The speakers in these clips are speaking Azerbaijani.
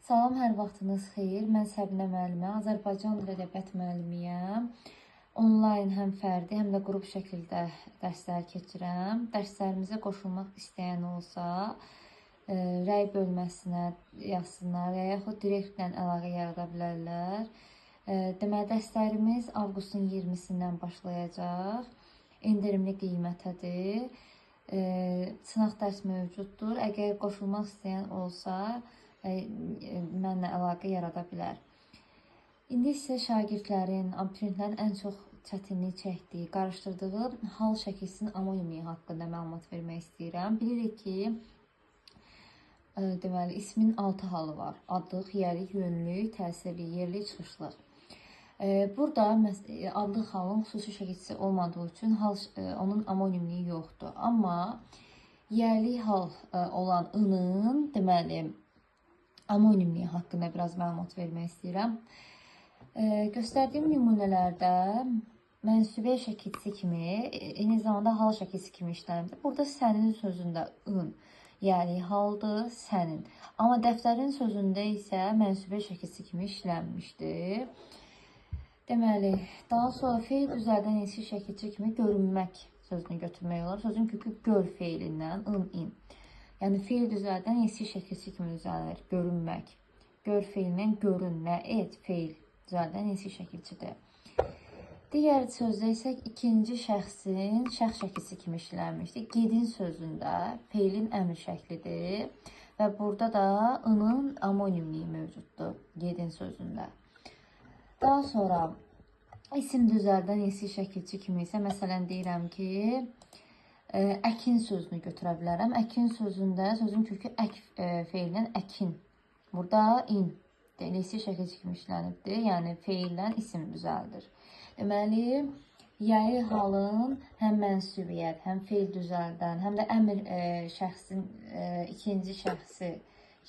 Salam, hər vaxtınız xeyir. Mən Səbinə müəllimə, Azərbaycan dil ədəbiyyat müəllimiyəm. Onlayn həm fərdi, həm də qrup şəkildə dərslər keçirəm. Dərslərimizə qoşulmaq istəyən olsa, rəy bölməsinə yazsınlar və yaxud direktlə əlaqə yarada bilərlər. Deməli, dərslərimiz avqustun 20-sindən başlayacaq. İndirimli qiymətədir. Sınaq dərs mövcuddur. Əgər qoşulmaq istəyən olsa, mənlə əlaqə yarada bilər. İndi isə şagirdlərin, abituriyentlərin ən çox çətinlik çəkdiyi, qarışdırdığı hal şəkilsinin amonimliyi haqqında məlumat vermək istəyirəm. Bilirik ki, deməli, ismin 6 halı var. Adlıq, yiyəlik, yönlük, təsirli, yerli, çıxışlıq. Burada adlıq halın xüsusi şəkilçisi olmadığı üçün onun amonimliyi yoxdur. Amma yiyəlik hal olan ının, deməli, amonimliyi haqqında biraz məlumat vermək istəyirəm. Göstərdiyim nümunələrdə mənsubiyyə şəkilçisi kimi, eyni zamanda hal şəkilçisi kimi işlənir. Burada sənin sözündə ın, yəni haldır, sənin. Amma dəftərin sözündə isə mənsubiyyə şəkilçisi kimi işlənmişdir. Deməli, daha sonra feil düzəldən insi şəkilçi kimi görünmək sözünü götürmək olar. Sözün kökü gör feilindən, ın, in. Yəni, feil düzəldən insi şəkilçi kimi düzəlir, görünmək. Gör feilindən görün, nə et, feil düzəldən insi şəkilçidir. Digər sözdə isə ikinci şəxsin şəxs şəkilçisi kimi işlənmişdir. Gedin sözündə feilin əmr şəklidir və burada da ının amonimliyi mövcuddur, gedin sözündə. Daha sonra isim düzəldən insi şəkilçi kimi isə, məsələn, deyirəm ki, əkin sözünü götürə bilərəm. Əkin sözündə sözün kökü ək feilindən əkin. Burada in, insi şəkilçi kimi işlənibdir. Yəni, feildən isim düzəldir. Deməli, yəli halın həm mənsubiyyət, həm feil düzəldən, həm də əmr şəxsin ikinci şəxsi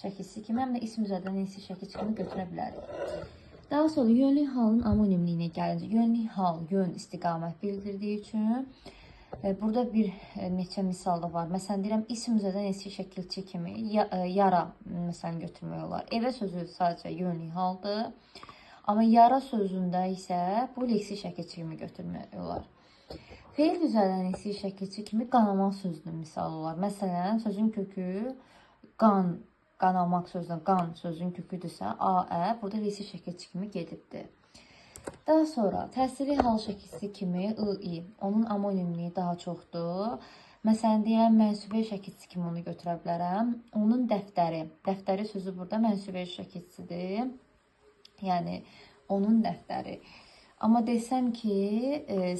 şəkilçisi kimi, həm də isim düzəldən insi şəkilçi kimi götürə bilərik. Daha sonra yönlük halın amonimliyinə gəlincə, yönlük hal, yön, istiqamət bildirdiyi üçün burada bir neçə misal da var. Məsələn, deyirəm, isim düzəldən insi şəkilçi kimi yara, məsələn, götürmək olar. Evə sözü sadəcə yönlük haldır. Amma yara sözündə isə bu leksi şəkilçi kimi götürmək olar. Feil düzəldən insi şəkilçi kimi qanamaq sözünün misalı olar. Məsələn, sözün kökü qan, qanamaq sözündən qan sözün köküdürsə, a-ə, burada leksi şəkilçi kimi gedibdir. Daha sonra təsirli hal şəkilçisi kimi i, onun amonimliyi daha çoxdur. Məsələn, deyirəm, mənsubiyyə şəkilçisi kimi onu götürə bilərəm. Onun dəftəri, dəftəri sözü burada mənsubiyyə şəkilçisidir. Yəni, onun dəftəri. Amma desəm ki,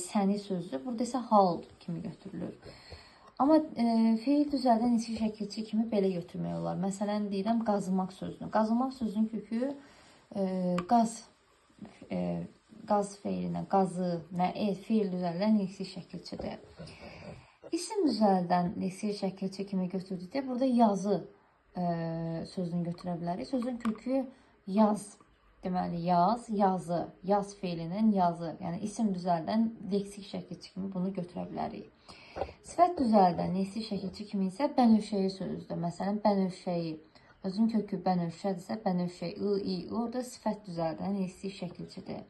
səni sözü, burada isə hal kimi götürülür. Amma feil düzəldən insi şəkilçi kimi belə götürmək olar. Məsələn, deyirəm, qazımaq sözünü. Qazımaq sözünün kökü qaz feilinə, qazı, nə et, feil düzəldən leksi şəkilçidir. İsim düzəldən leksi şəkilçi kimi götürdükdə burada yazı sözünü götürə bilərik. Sözün kökü yaz, deməli yaz, yazı, yaz feilinin yazı. Yəni isim düzəldən leksi şəkilçi kimi bunu götürə bilərik. Sifət düzəldən leksi şəkilçi kimi isə bənövşəyi sözüdür. Məsələn, bənövşəyi. Sözün kökü bənövşədirsə, bənövşəyi, i, orada sifət düzəldən leksi şəkilçidir.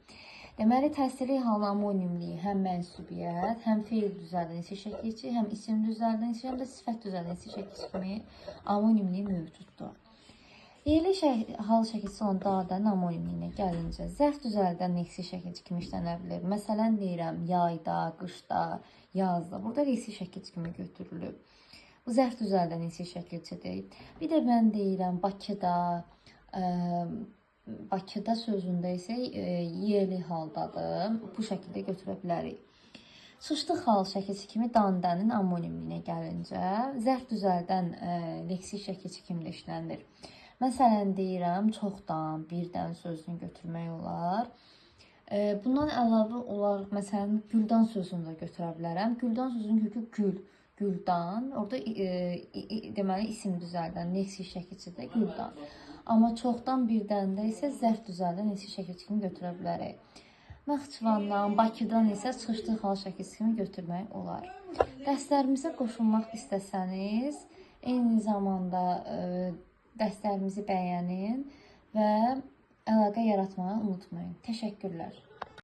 Deməli, təsirli halın amonimliyi həm mənsubiyyət, həm feil düzəldən insi şəkilçi, həm isim düzəldən insi, həm də sifət düzəldən insi şəkilçi kimi amonimliyi mövcuddur. Yerli hal şəkilçisi olan dağdan amonimliyinə gəlincə, zərf düzəldən leksi şəkilçi kimi işlənə bilir. Məsələn, deyirəm, yayda, qışda, yazda. Burada leksi şəkilçi kimi götürülür. Bu zərf düzəldən insi şəkilçidir. Bir də mən deyirəm, Bakıda sözündə isə yerli haldadır. Bu şəkildə götürə bilərik. Çıxışlıq hal şəkilçisi kimi dandənin amonimliyinə gəlincə, zərf düzəldən leksi şəkilçi kimi də işlənir. Məsələn, deyirəm, çoxdan, birdən sözünü götürmək olar. Bundan əlavə olaraq, məsələn, güldan sözünü də götürə bilərəm. Güldan sözünün kökü gül, güldan. Orada deməli isim düzəldən leksi şəkilçidir güldan. Amma çoxdan birdən də isə zərf düzəldən leksi şəkilçi kimi götürə bilərik. Naxçıvandan, Bakıdan isə çıxışlıq hal şəkilçisi kimi götürmək olar. Dərslərimizə qoşulmaq istəsəniz, eyni zamanda dərslərimizi bəyənin əlaqə yaratmağı unutmayın. Təşəkkürlər.